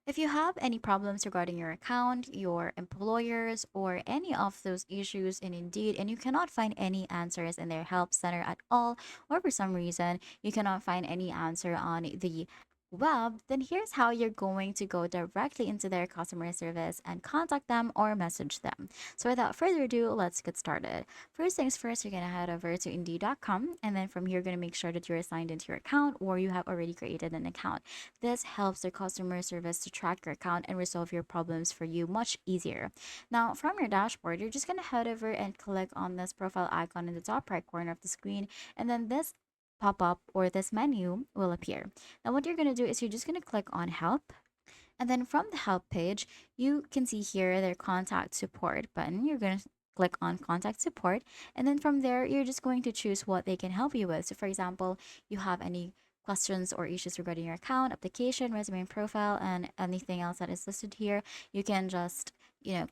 If you have any problems regarding your account, your employers, or any of those issues in Indeed, and you cannot find any answers in their help center at all, or for some reason you cannot find any answer on the web, then here's how you're going to go directly into their customer service and contact them or message them. So without further ado, let's get started. First things first, you're going to head over to Indeed.com, and then from here, you're going to make sure that you're assigned into your account or you have already created an account. This helps their customer service to track your account and resolve your problems for you much easier. Now, from your dashboard, you're just going to head over and click on this profile icon in the top right corner of the screen, and then this pop up or this menu will appear. Now, what you're going to do is you're just going to click on help. And then from the help page, you can see here their contact support button. You're going to click on contact support. And then from there, you're just going to choose what they can help you with. So, for example, you have any questions or issues regarding your account, application, resume, and profile, and anything else that is listed here, you can just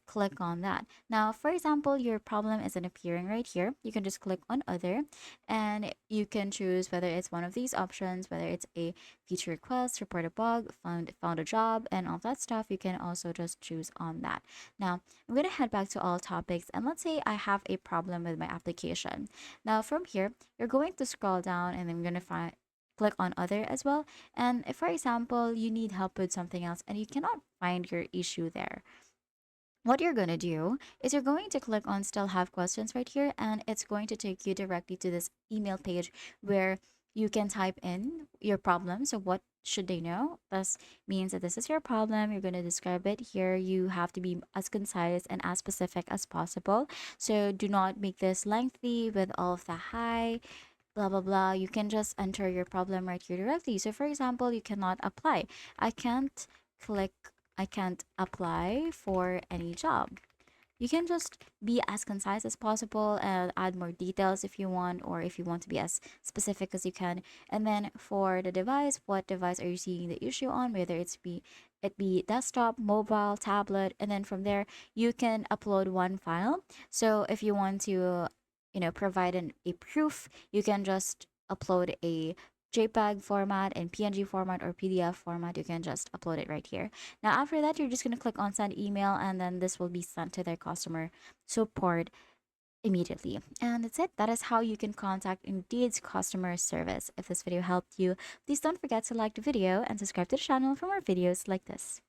click on that. Now, for example, your problem isn't appearing right here. You can just click on other, and you can choose whether it's one of these options, whether it's a feature request, report a bug, found a job, and all that stuff. You can also just choose on that. Now, I'm gonna head back to all topics, and let's say I have a problem with my application. Now, from here, you're going to scroll down, and then I'm gonna find click on other as well. And if, for example, you need help with something else and you cannot find your issue there, what you're going to do is you're going to click on still have questions right here, and it's going to take you directly to this email page where you can type in your problem. So what should they know? This means that this is your problem. You're going to describe it here. You have to be as concise and as specific as possible. So do not make this lengthy with all of the hi blah blah blah. You can just enter your problem right here directly. So for example, you cannot apply. I can't click I can't apply for any job. You can just be as concise as possible and add more details if you want, or if you want to be as specific as you can. And then for the device, what device are you seeing the issue on, whether it be desktop, mobile, tablet, and then from there you can upload one file. So if you want to provide a proof, you can just upload a JPEG format and PNG format or PDF format. You can just upload it right here. Now, after that, you're just going to click on send email, and then this will be sent to their customer support immediately. And that's it. That is how you can contact Indeed's customer service. If this video helped you, please don't forget to like the video and subscribe to the channel for more videos like this.